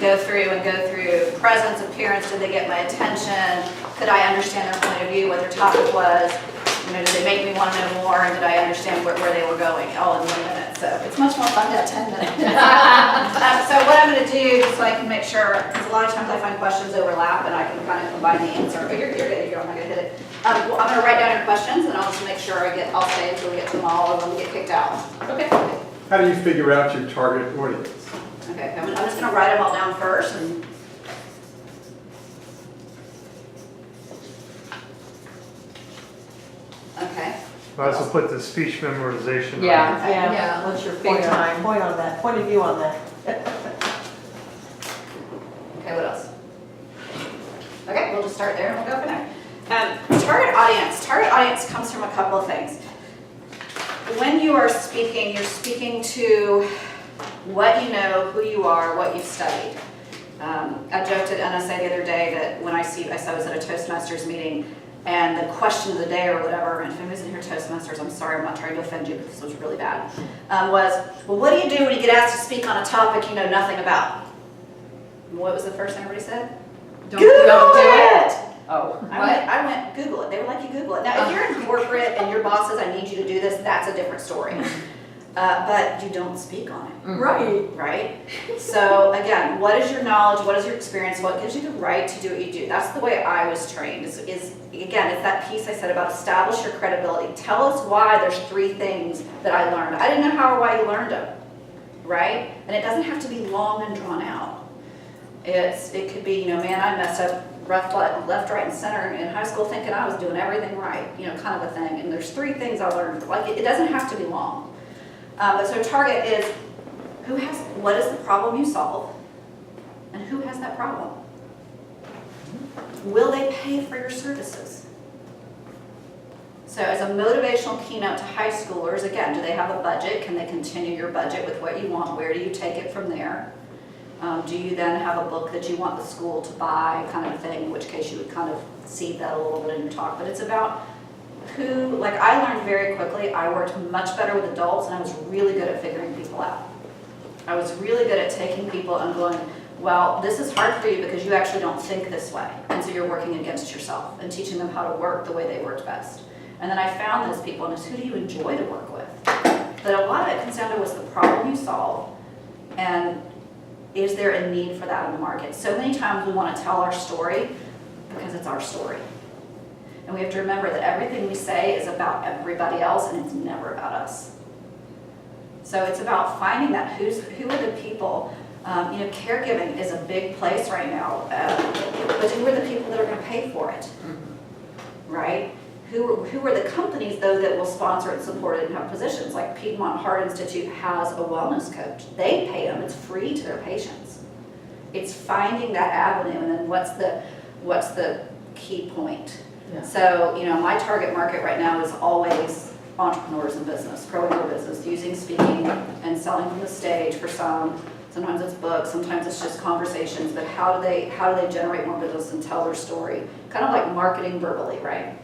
go through presence, appearance, did they get my attention, could I understand their point of view, what their topic was, did they make me want to know more, and did I understand where they were going, all in 1 minute. So it's much more fun to have 10 minutes. So what I'm going to do, just so I can make sure, because a lot of times I find questions overlap, and I can kind of combine the answer, but you're good, I'm not going to hit it. Well, I'm going to write down your questions, and I'll just make sure I'll stay until we get to them all, and then we get kicked out. Okay. How do you figure out your target audience? Okay, I'm just going to write them all down first. And okay. I also put the speech memorization on. Yeah. What's your Big time. point on that? Point of view on that? Okay, what else? Okay, we'll just start there and we'll go from there. Target audience. Target audience comes from a couple of things. When you are speaking, you're speaking to what you know, who you are, what you've studied. I joked at NSA the other day that when I was at a Toastmasters meeting, and the question of the day or whatever, and if anybody's in here Toastmasters, I'm sorry, I'm not trying to offend you, because this was really bad, was, well, what do you do when you get asked to speak on a topic you know nothing about? What was the first thing everybody said? Don't do it! Oh. I went, Google it. They were like, you Google it. Now, if you're in corporate and your boss says, I need you to do this, that's a different story. But you don't speak on it. Right? So again, what is your knowledge? What is your experience? What gives you the right to do what you do? That's the way I was trained. Again, it's that piece I said about establish your credibility. Tell us why there's 3 things that I learned. I didn't know how or why you learned them. Right? And it doesn't have to be long and drawn out. It could be, man, I messed up left, right, and center in high school thinking I was doing everything right, kind of a thing. And there's 3 things I learned. Like, it doesn't have to be long. But so target is what is the problem you solve, and who has that problem? Will they pay for your services? So as a motivational keynote to high schoolers, again, do they have a budget? Can they continue your budget with what you want? Where do you take it from there? Do you then have a book that you want the school to buy, kind of thing, in which case you would kind of seed that a little bit in your talk. But it's about I learned very quickly, I worked much better with adults, and I was really good at figuring people out. I was really good at taking people and going, well, this is hard for you because you actually don't think this way. And so you're working against yourself and teaching them how to work the way they worked best. And then I found those people, and it's who do you enjoy to work with? But a lot of it comes down to what's the problem you solve, and is there a need for that in the market? So many times we want to tell our story because it's our story. And we have to remember that everything we say is about everybody else, and it's never about us. So it's about finding that who are the people. Caregiving is a big place right now, but who are the people that are going to pay for it, right? Who are the companies, though, that will sponsor and support it and have positions? Like Piedmont Heart Institute has a wellness coach. They pay them. It's free to their patients. It's finding that avenue, and then what's the key point? Yeah. So, my target market right now is always entrepreneurs in business, growing their business, using speaking and selling from the stage for some. Sometimes it's books, sometimes it's just conversations, but how do they generate more business and tell their story? Kind of like marketing verbally, right?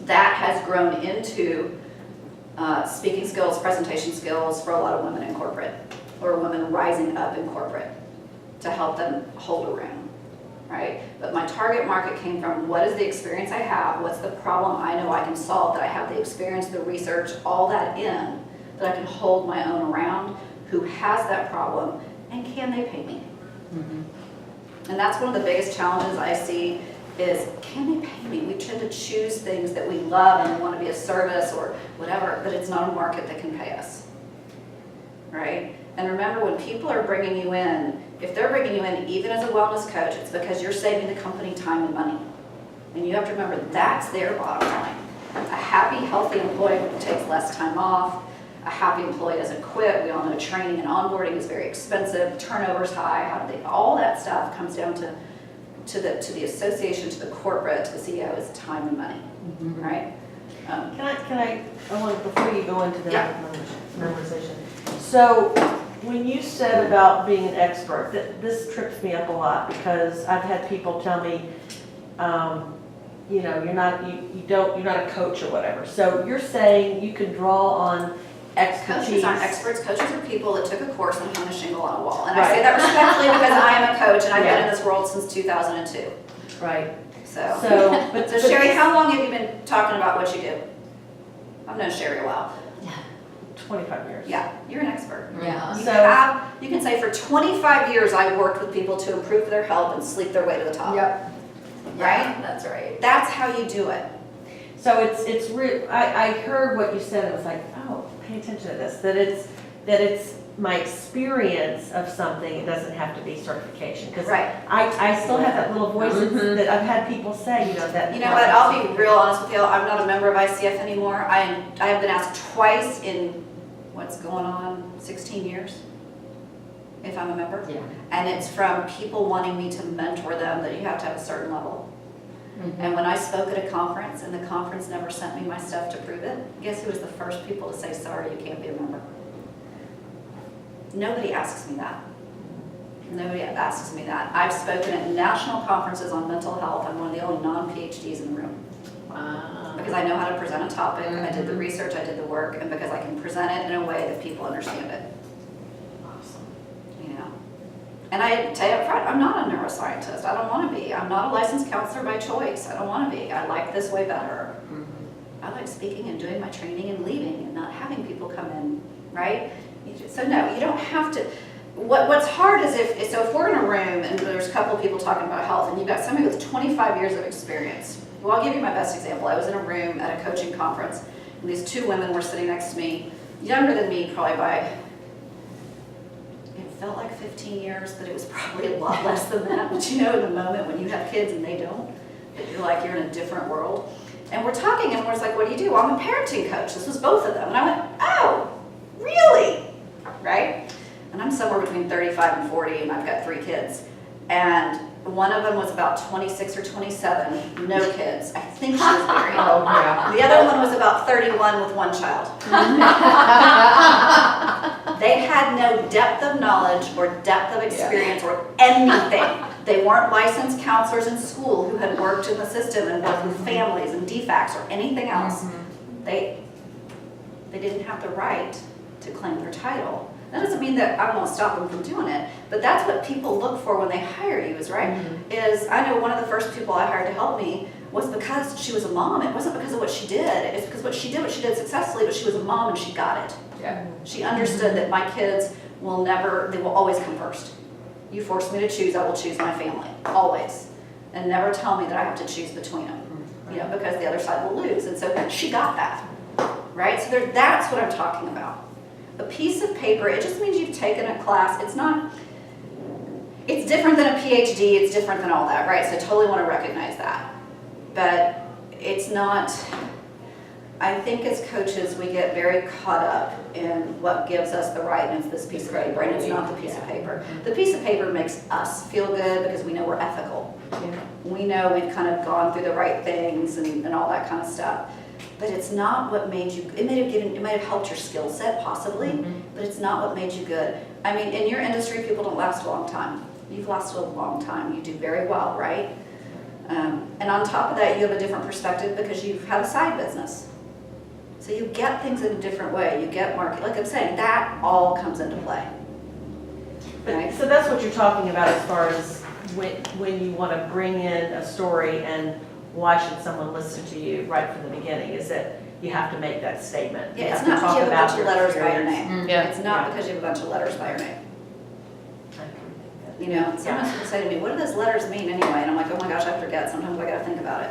That has grown into speaking skills, presentation skills for a lot of women in corporate, or women rising up in corporate to help them hold a room, right? But my target market came from what is the experience I have, what's the problem I know I can solve, that I have the experience, the research, all that in, that I can hold my own around, who has that problem, and can they pay me? And that's one of the biggest challenges I see is, can they pay me? We tend to choose things that we love and we want to be a service or whatever, but it's not a market that can pay us, right? And remember, when people are bringing you in, if they're bringing you in even as a wellness coach, it's because you're saving the company time and money. And you have to remember, that's their bottom line. A happy, healthy employee takes less time off. A happy employee doesn't quit. We all know training and onboarding is very expensive. Turnover's high. All that stuff comes down to the association, to the corporate, to the CEO, is time and money, right? Before you go into the memorization. So when you said about being an expert, this trips me up a lot, because I've had people tell me, you're not a coach or whatever. So you're saying you can draw on expertise. Coaches aren't experts. Coaches are people that took a course and hung a shingle on a wall. And I say that respectfully because I am a coach, and I've been Yeah. in this world since 2002. Right. So, But so Sherry, how long have you been talking about what you do? I've known Sherry a while. 25 years. Yeah, you're an expert. Yeah. You can say for 25 years I've worked with people to improve their health and sleep their way to the top. Yep. Right? Yeah, that's right. That's how you do it. So it's I heard what you said. It was like, oh, pay attention to this. That it's my experience of something. It doesn't have to be certification. Because Right. I still have that little voice that I've had people say, that. You know what, I'll be real honest with you, I'm not a member of ICF anymore. I have been asked twice in, what's going on, 16 years? If I'm a member. Yeah. And it's from people wanting me to mentor them that you have to have a certain level. And when I spoke at a conference and the conference never sent me my stuff to prove it, guess who was the first people to say, sorry, you can't be a member? Nobody asks me that. Nobody asks me that. I've spoken at national conferences on mental health. I'm one of the only non-PhDs in the room. Wow. Because I know how to present a topic, I did the research, I did the work, and because I can present it in a way that people understand it. Awesome. You know. And I tell you up front, I'm not a neuroscientist. I don't want to be. I'm not a licensed counselor by choice. I don't want to be. I like this way better. I like speaking and doing my training and leaving and not having people come in, right? So no, you don't have to. What's hard is if we're in a room and there's a couple of people talking about health and you've got somebody with 25 years of experience. Well, I'll give you my best example. I was in a room at a coaching conference and these two women were sitting next to me, younger than me probably by, it felt like 15 years, but it was probably a lot less than that. But you know, in the moment when you have kids and they don't, that you're like, you're in a different world. And we're talking and we're just like, what do you do? Well, I'm a parenting coach. This was both of them. And I went, oh, really? Right? And I'm somewhere between 35 and 40 and I've got 3 kids. And one of them was about 26 or 27, no kids. I think she was married. Oh, yeah. The other one was about 31 with 1 child. They had no depth of knowledge or depth of experience or anything. They weren't licensed counselors in school who had worked in the system and worked with families and DFACs or anything else. They didn't have the right to claim their title. That doesn't mean that I won't stop them from doing it, but that's what people look for when they hire you is, right? Is I know one of the first people I hired to help me was because she was a mom. It wasn't because of what she did. It's because what she did successfully, but she was a mom and she got it. Yeah. She understood that my kids they will always come first. You force me to choose, I will choose my family, always. And never tell me that I have to choose between them, because the other side will lose. And so she got that, right? So that's what I'm talking about. A piece of paper, it just means you've taken a class. It's different than a PhD, it's different than all that, right? So I totally want to recognize that. But it's not, I think as coaches, we get very caught up in what gives us the right, and it's this piece of paper, and it's not the piece of paper. The piece of paper makes us feel good because we know we're ethical. We know we've kind of gone through the right things and all that kind of stuff. But it's not what made you, it might have helped your skill set possibly, but it's not what made you good. I mean, in your industry, people don't last a long time. You've lasted a long time. You do very well, right? And on top of that, you have a different perspective because you've had a side business. So you get things in a different way. You get market, like I'm saying, that all comes into play. Right? So that's what you're talking about as far as when you want to bring in a story and why should someone listen to you right from the beginning, is that you have to make that statement. Yeah, it's not because you have a bunch of letters by your name. Yeah. It's not because you have a bunch of letters by your name. Someone's going to say to me, what do those letters mean anyway? And I'm like, oh my gosh, I forget. Sometimes I got to think about it.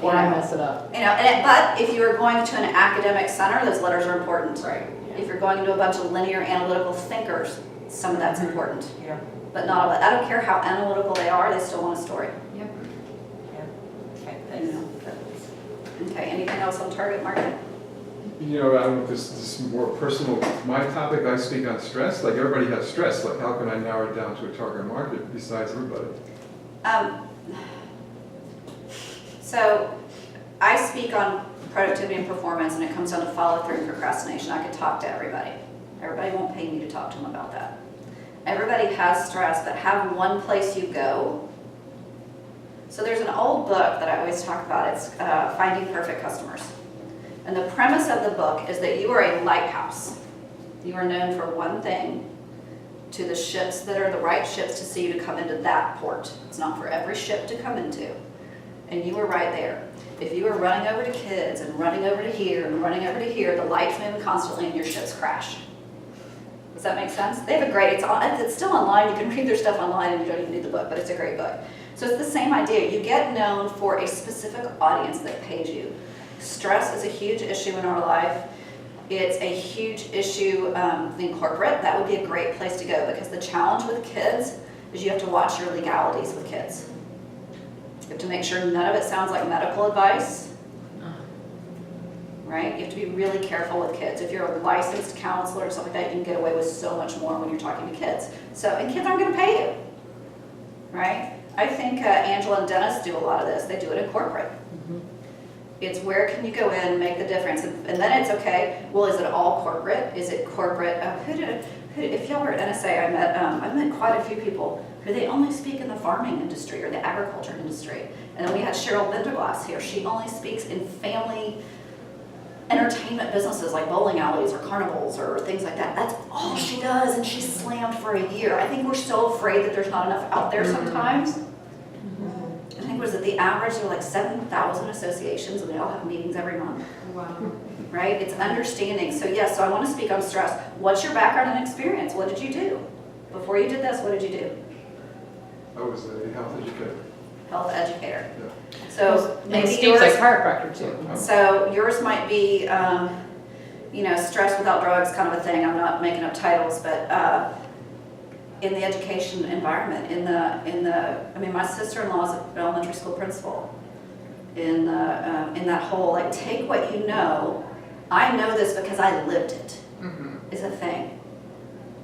Or I mess it up. But if you are going to an academic center, those letters are important. Right. If you're going to a bunch of linear analytical thinkers, some of that's important. Yeah. But not all that. I don't care how analytical they are, they still want a story. Yep. Okay, You know. Okay, anything else on target market? I don't know if this is more personal. My topic, I speak on stress. Like everybody has stress. Like how can I narrow it down to a target market besides everybody? So I speak on productivity and performance, and it comes down to follow through and procrastination. I could talk to everybody. Everybody won't pay me to talk to them about that. Everybody has stress, but have one place you go. So there's an old book that I always talk about. It's Finding Perfect Customers. And the premise of the book is that you are a lighthouse. You are known for one thing, to the ships that are the right ships to see you to come into that port. It's not for every ship to come into. And you were right there. If you were running over to kids and running over to here and running over to here, the lights move constantly and your ships crash. Does that make sense? They have a great, it's still online, you can read their stuff online and you don't even need the book, but it's a great book. So it's the same idea. You get known for a specific audience that pays you. Stress is a huge issue in our life. It's a huge issue in corporate. That would be a great place to go because the challenge with kids is you have to watch your legalities with kids. You have to make sure none of it sounds like medical advice, right? You have to be really careful with kids. If you're a licensed counselor or something like that, you can get away with so much more when you're talking to kids. So, and kids aren't going to pay you, right? I think Angela and Dennis do a lot of this. They do it in corporate. It's where can you go in and make the difference, and then it's okay. Well, is it all corporate? Is it corporate? If y'all were at NSA, I met quite a few people who they only speak in the farming industry or the agriculture industry. And then we had Cheryl Benderglass here. She only speaks in family entertainment businesses like bowling alleys or carnivals or things like that. That's all she does, and she's slammed for a year. I think we're so afraid that there's not enough out there sometimes. I think was it the average, there were like 7,000 associations and they all have meetings every month. Wow. Right? It's understanding. So yes, so I want to speak on stress. What's your background and experience? What did you do? Before you did this, what did you do? I was a health educator. Health educator. Yeah. So And maybe Steve's yours, a chiropractor too. so yours might be, you know, stress without drugs kind of a thing. I'm not making up titles, but in the education environment, I mean, my sister-in-law is an elementary school principal. In that whole, like, take what you know. I know this because I lived it, is a thing,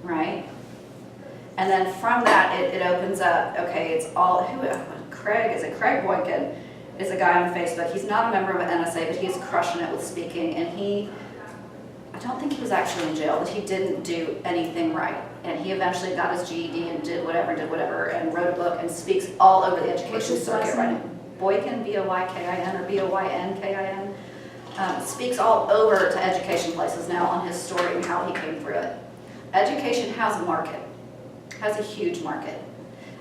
right? And then from that, it opens up, okay, it's all, Craig Boykin is a guy on Facebook. He's not a member of NSA, but he's crushing it with speaking, and I don't think he was actually in jail, but he didn't do anything right. And he eventually got his GED and did whatever, and wrote a book and speaks all over the education circuit right now. Boykin, B-O-Y-K-I-N, or B-O-Y-N-K-I-N, speaks all over to education places now on his story and how he came through it. Education has a market, has a huge market.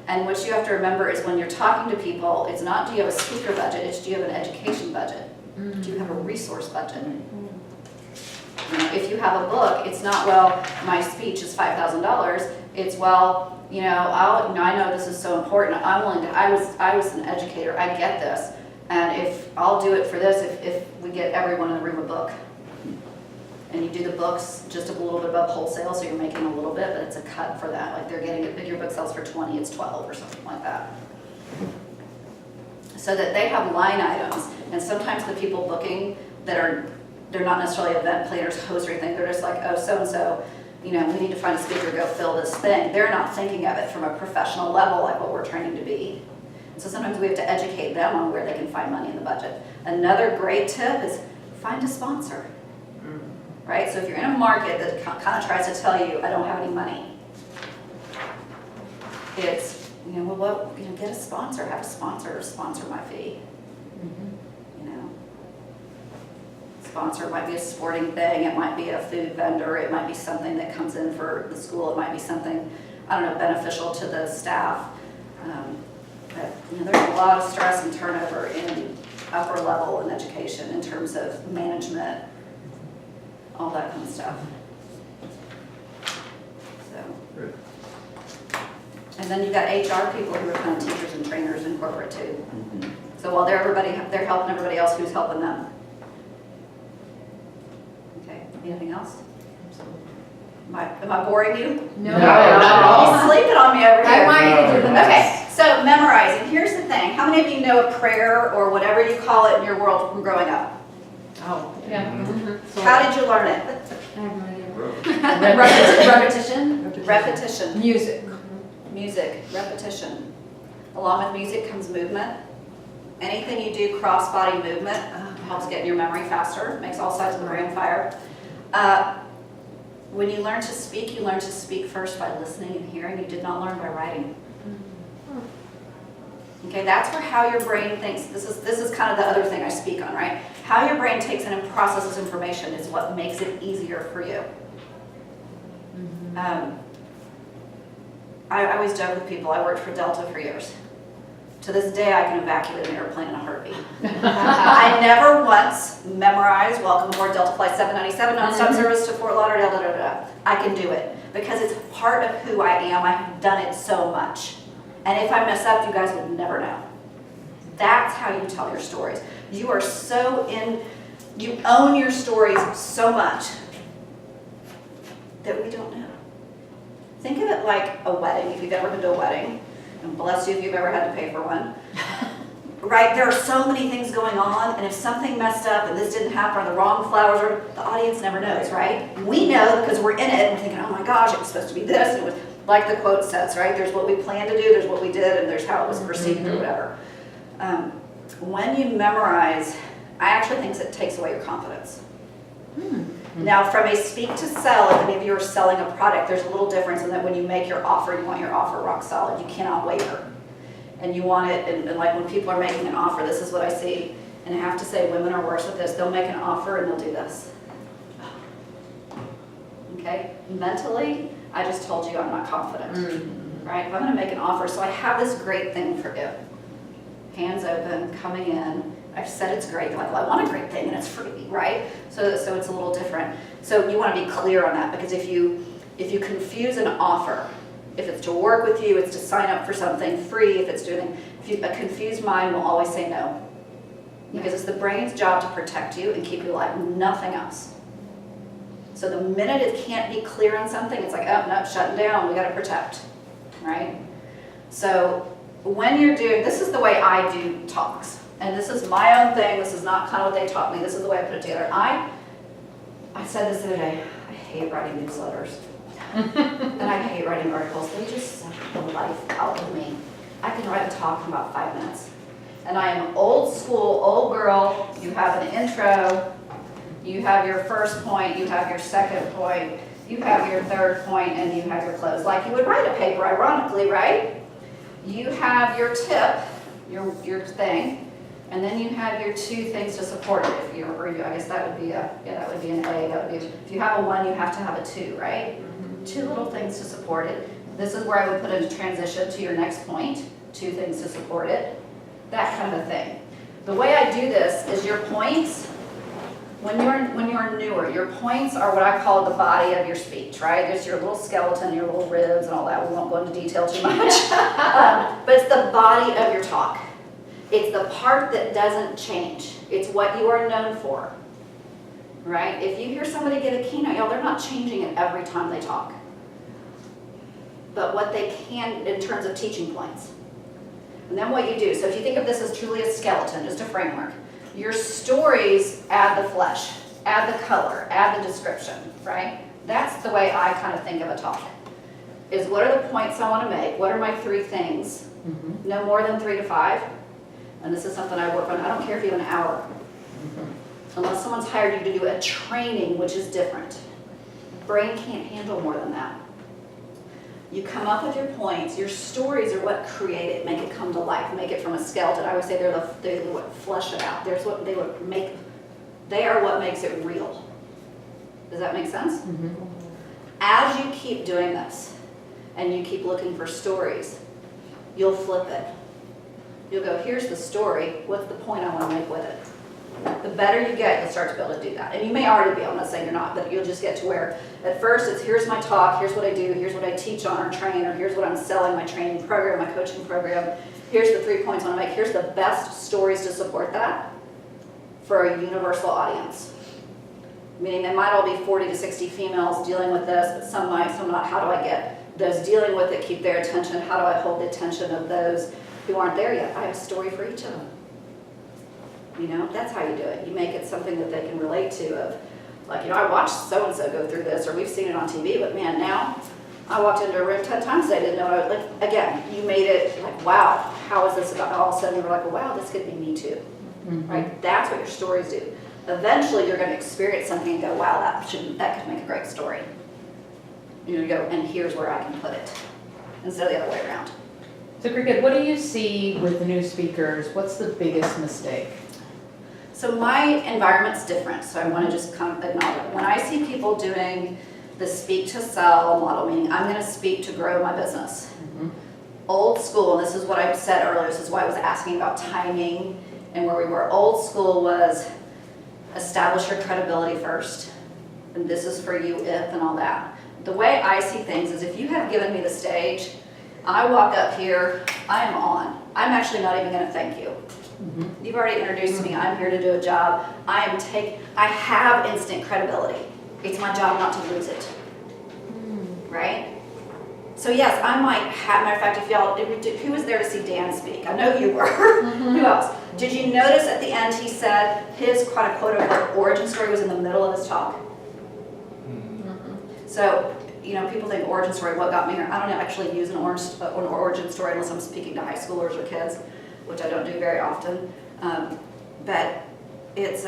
And what you have to remember is when you're talking to people, it's not do you have a speaker budget, it's do you have an education budget? Do you have a resource budget? You know, if you have a book, it's not, well, my speech is $5,000. It's, well, you know, I know this is so important. I'm willing to, I was an educator. I get this. And if I'll do it for this, if we get everyone in the room a book. And you do the books just a little bit above wholesale, so you're making a little bit, but it's a cut for that. Like they're getting it, if your book sells for 20, it's 12 or something like that. So that they have line items. And sometimes the people booking they're not necessarily event planners, hosts or anything. They're just like, oh, so-and-so, you know, we need to find a speaker, go fill this thing. They're not thinking of it from a professional level like what we're training to be. So sometimes we have to educate them on where they can find money in the budget. Another great tip is find a sponsor, right? So if you're in a market that kind of tries to tell you, I don't have any money, it's, you know, well, what, you know, get a sponsor, have a sponsor sponsor my fee. You know, sponsor, it might be a sporting thing, it might be a food vendor, it might be something that comes in for the school, it might be something, I don't know, beneficial to the staff. But you know, there's a lot of stress and turnover in upper level in education in terms of management, all that kind of stuff. So, Good. and then you've got HR people who are kind of teachers and trainers in corporate too. So while they're helping everybody else, who's helping them? Okay, anything else? Am I boring you? No, No, not at all. He's sleeping on me over I here. want you to do the Okay, next. so memorizing. Here's the thing. How many of you know a prayer or whatever you call it in your world from growing up? Oh, yeah. How did you learn it? I have no idea. Repetition? Repetition. Music. Music, repetition. Along with music comes movement. Anything you do cross-body movement helps get in your memory faster, makes all sides of the brain fire. When you learn to speak first by listening and hearing. You did not learn by writing. Okay, that's where how your brain thinks. This is kind of the other thing I speak on, right? How your brain takes in and processes information is what makes it easier for you. I always joke with people, I worked for Delta for years. To this day, I can evacuate an airplane in a heartbeat. I never once memorized, welcome aboard Delta Flight 797, nonstop service to Fort Lauderdale, da, da, da, da. I can do it because it's part of who I am. I have done it so much. And if I mess up, you guys would never know. That's how you tell your stories. You are so you own your stories so much that we don't know. Think of it like a wedding, if you've ever been to a wedding, and bless you if you've ever had to pay for one. Right, there are so many things going on, and if something messed up and this didn't happen, or the wrong flowers, or the audience never knows, right? We know because we're in it and thinking, oh my gosh, it was supposed to be this, and it was, like the quote says, right? There's what we planned to do, there's what we did, and there's how it was perceived or whatever. When you memorize, I actually think it takes away your confidence. Now, from a speak to sell, if any of you are selling a product, there's a little difference in that when you make your offer, you want your offer rock solid. You cannot waver. And you want it, and like when people are making an offer, this is what I see. And I have to say, women are worse with this. They'll make an offer and they'll do this. Okay? Mentally, I just told you I'm not confident. Right? If I'm going to make an offer, so I have this great thing for you. Hands open, coming in. I've said it's great. You're like, well, I want a great thing and it's free, right? So it's a little different. So you want to be clear on that, because if you confuse an offer, if it's to work with you, it's to sign up for something free, a confused mind will always say no. Because it's the brain's job to protect you and keep you alive, nothing else. So the minute it can't be clear on something, it's like, oh, no, shutting down, we got to protect, right? So when you're doing, this is the way I do talks. And this is my own thing, this is not kind of what they taught me, this is the way I put it together. I said this the other day, I hate writing newsletters. And I hate writing articles, they just suck the life out of me. I can write a talk in about 5 minutes. And I am old school, old girl, you have an intro, you have your first point, you have your second point, you have your third point, and you have your close. Like you would write a paper, ironically, right? You have your tip, your thing, and then you have your 2 things to support it. If you're, or I guess that would be that would be an A. That would be, if you have a 1, you have to have a 2, right? 2 little things to support it. This is where I would put in a transition to your next point. 2 things to support it. That kind of a thing. The way I do this is your points. When you're newer, your points are what I call the body of your speech, right? There's your little skeleton, your little ribs, and all that. We won't go into detail too much. But it's the body of your talk. It's the part that doesn't change. It's what you are known for, right? If you hear somebody give a keynote, y'all, they're not changing it every time they talk. But what they can in terms of teaching points. And then what you do, so if you think of this as truly a skeleton, just a framework, your stories add the flesh, add the color, add the description, right? That's the way I kind of think of a talk. Is what are the points I want to make? What are my 3 things? No more than 3 to 5. And this is something I work on. I don't care if you have an hour. Unless someone's hired you to do a training, which is different. Brain can't handle more than that. You come up with your points. Your stories are what create it, make it come to life, make it from a skeleton. I always say they're what flesh it out. They are what makes it real. Does that make sense? As you keep doing this, and you keep looking for stories, you'll flip it. You'll go, here's the story, what's the point I want to make with it? The better you get, you'll start to be able to do that. And you may already be, I'm not saying you're not, but you'll just get to where, at first it's here's my talk, here's what I do, here's what I teach on or train, or here's what I'm selling, my training program, my coaching program, here's the 3 points I want to make, here's the best stories to support that for a universal audience. Meaning they might all be 40 to 60 females dealing with this, but some might, some not. How do I get those dealing with it, keep their attention? How do I hold the attention of those who aren't there yet? I have a story for each of them. You know, that's how you do it. You make it something that they can relate to of, like, you know, I watched so-and-so go through this, or we've seen it on TV, but man, now I walked into a room 10 times today, I didn't know what I was, like, again, you made it like, wow, how is this about, all of a sudden you were like, well, wow, this could be me too, right? That's what your stories do. Eventually you're going to experience something and go, wow, that could make a great story. You go, and here's where I can put it, instead of the other way around. So Kricket, what do you see with the new speakers? What's the biggest mistake? So my environment's different, so I want to just kind of acknowledge it. When I see people doing the speak to sell model, meaning I'm gonna speak to grow my business. Mhm. Old school, and this is what I said earlier, this is why I was asking about timing and where we were. Old school was establish your credibility first, and this is for you if and all that. The way I see things is if you have given me the stage, I walk up here, I am on. I'm actually not even gonna thank you. Mhm. You've already introduced me, I'm here to do a job. I have instant credibility. It's my job not to lose it, right? So yes, I might have, matter of fact, who was there to see Dan speak? I know you were. Who else? Did you notice at the end he said his quote unquote origin story was in the middle of his talk? So, people think origin story, what got me here? I don't actually use an origin story unless I'm speaking to high schoolers or kids, which I don't do very often. But it's,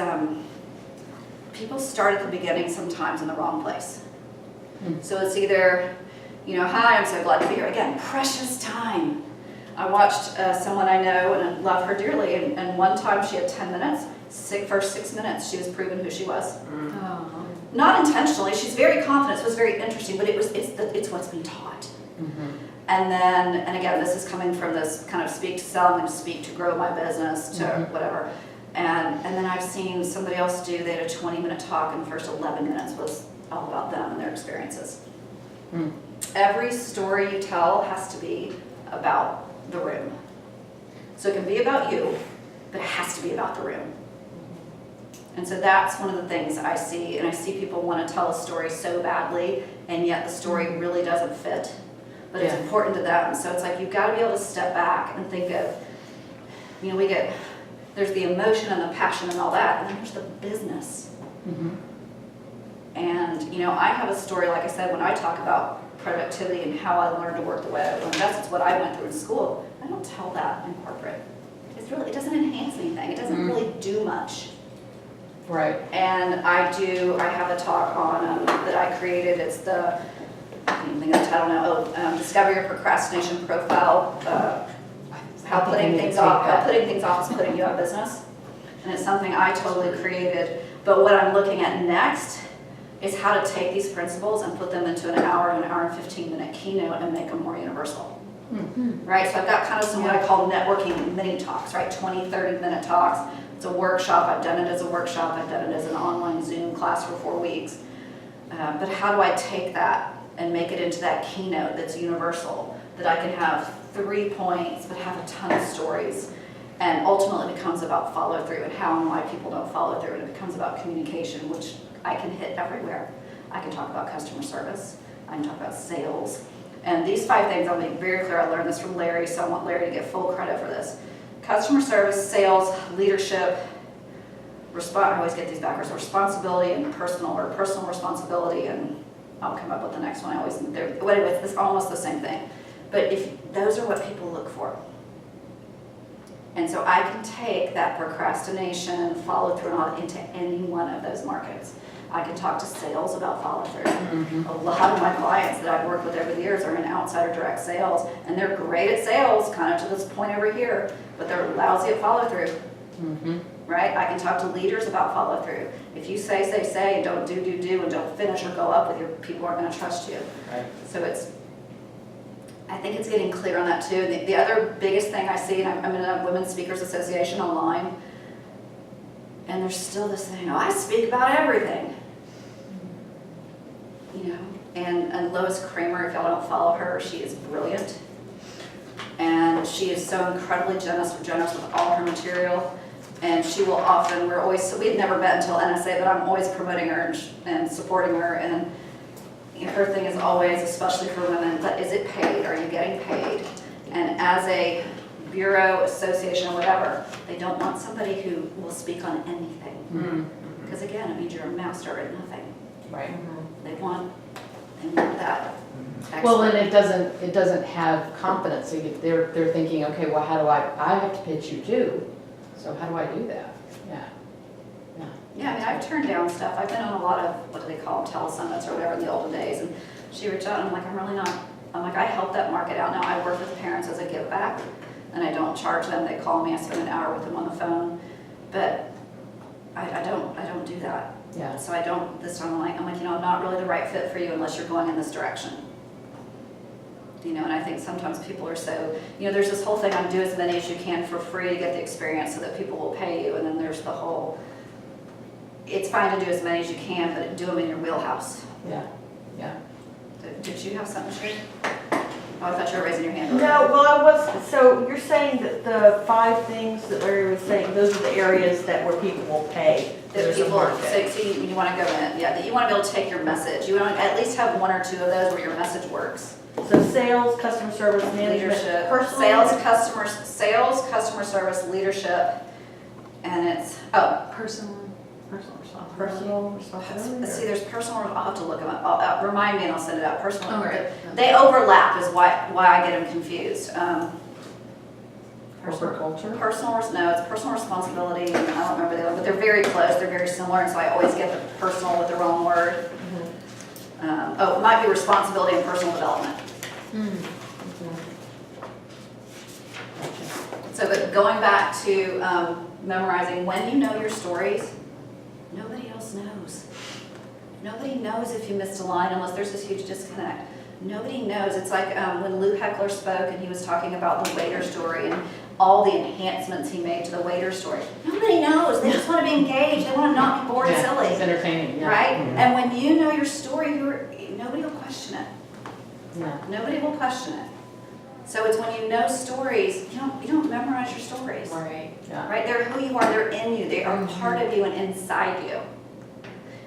people start at the beginning sometimes in the wrong place. So it's either, hi, I'm so glad to be here. Again, precious time. I watched someone I know and I love her dearly, and one time she had 10 minutes, first 6 minutes, she was proving who she was. Oh. Not intentionally, she's very confident, so it was very interesting, but it's what's been taught. Mhm. And again, this is coming from this kind of speak to sell, I'm going to speak to grow my business, to whatever. And then I've seen somebody else they had a 20-minute talk, and the first 11 minutes was all about them and their experiences. Mm. Every story you tell has to be about the room. So it can be about you, but it has to be about the room. And so that's one of the things I see, and I see people want to tell a story so badly, and yet the story really doesn't fit, but it's Yeah. important to them. So it's like you've got to be able to step back and think of, there's the emotion and the passion and all that, and then there's the business. Mhm. And, I have a story, like I said, when I talk about productivity and how I learned to work the way I learned, that's what I went through in school. I don't tell that in corporate. It doesn't enhance anything. It doesn't really do much. Right. And I have a talk on, that I created, it's I can't even think of the title now, Discover Your Procrastination Profile, how putting things off is putting you out of business. And it's something I totally created, but what I'm looking at next is how to take these principles and put them into an hour and 15-minute keynote and make them more universal. Right, so I've got kind of some what I call networking mini talks, right, 20, 30-minute talks. It's a workshop, I've done it as a workshop, I've done it as an online Zoom class for 4 weeks. But how do I take that and make it into that keynote that's universal, that I can have 3 points, but have a ton of stories, and ultimately it becomes about follow through and how and why people don't follow through, and it becomes about communication, which I can hit everywhere. I can talk about customer service, I can talk about sales, and these 5 things I'll make very clear. I learned this from Larry, so I want Larry to get full credit for this. Customer service, sales, leadership, I always get these backwards, responsibility and personal responsibility, and I'll come up with the next one. It's almost the same thing. But those are what people look for. And so I can take that procrastination, follow through, and all into any one of those markets. I can talk to sales about follow through. A lot of my clients that I've worked with over the years are in outside or direct sales, and they're great at sales, kind of to this point over here, but they're lousy at follow through. Right? I can talk to leaders about follow through. If you say, and don't do, and don't finish or go up with your people aren't going to trust you. Right. So I think it's getting clear on that too. The other biggest thing I see, and I'm in a Women's Speakers Association online, and there's still this thing, I speak about everything. And Lois Kramer, if y'all don't follow her, she is brilliant. And she is so incredibly generous with all her material. And she will often, we'd never met until NSA, but I'm always promoting her and supporting her. And her thing is always, especially for women, but is it paid? Are you getting paid? And as a bureau, association, or whatever, they don't want somebody who will speak on anything. Because again, it means you're a master at nothing. Right. They want that. Well, and expert. it doesn't have competency. They're thinking, okay, well, how do I have to pitch you too. So how do I do that? Yeah, I've turned down stuff. I've been on a lot of, what do they call them, telesummits or whatever in the olden days. And she reached out and I'm like, I help that market out now. I work with parents as a give back and I don't charge them. They call me, I spend an hour with them on the phone. But I don't do that. Yeah. So I don't, this time I'm like, I'm not really the right fit for you unless you're going in this direction. And I think sometimes people are so, there's this whole thing on do as many as you can for free to get the experience so that people will pay you. And then there's the whole, it's fine to do as many as you can, but do them in your wheelhouse. Yeah, yeah. Did you have something to share? Oh, I thought you were raising your hand. No, well, I was, so you're saying that the 5 things that Larry was saying, those are the areas where people will pay. That There's a people, market. so you want to go in, that you want to be able to take your message. You want to at least have 1 or 2 of those where your message works. So sales, customer service, management, Leadership, personal. sales, customer service, leadership, and it's, Personal. Personal responsibility. let's see, there's personal, I'll have to look them up. Remind me and I'll send it out. Personal, All right. they overlap is why I get them confused. Corporate culture? No, it's personal responsibility, and I don't remember the other, but they're very close, they're very similar, and so I always get the personal with the wrong word. It might be responsibility and personal development. So, but going back to memorizing, when you know your stories, nobody else knows. Nobody knows if you missed a line unless there's this huge disconnect. Nobody knows. It's like when Lou Heckler spoke and he was talking about the waiter story and all the enhancements he made to the waiter story. Nobody knows. They just want to be engaged. They want to not be bored and silly. It's entertaining, yeah. Right? And when you know your story, nobody will question it. Yeah. Nobody will question it. So it's when you know stories, you don't memorize your stories. Right. Yeah. Right? They're who you are, they're in you, they are part of you and inside you.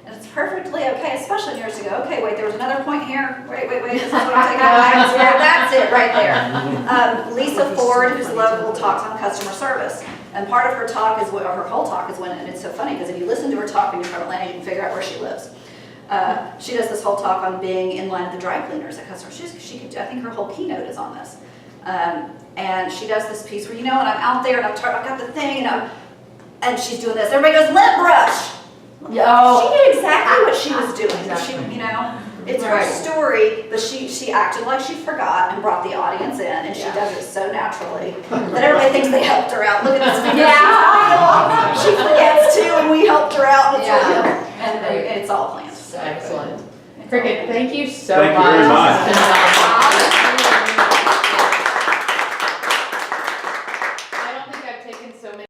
And it's perfectly okay, especially years ago. Okay, wait, there was another point here. Wait, this is what I'm taking out. That's it right there. Lisa Ford, who's local, talks on customer service. And part of her talk is, her whole talk is when, and it's so funny because if you listen to her talk and you're from Atlanta, you can figure out where she lives. She does this whole talk on being in line at the dry cleaners at customer. I think her whole keynote is on this. And she does this piece where, and I'm out there and I've got the thing and she's doing this. Everybody goes, lip brush. Oh. She knew exactly what she was doing. Exactly. It's her story, but she acted like she forgot and brought the audience in, and she does it so naturally that everybody thinks they helped her out. Look at this video. Yeah. She forgets too, and we helped her out. And it's all planned. Excellent. Cricket, thank you so Thank you much. very much. It's been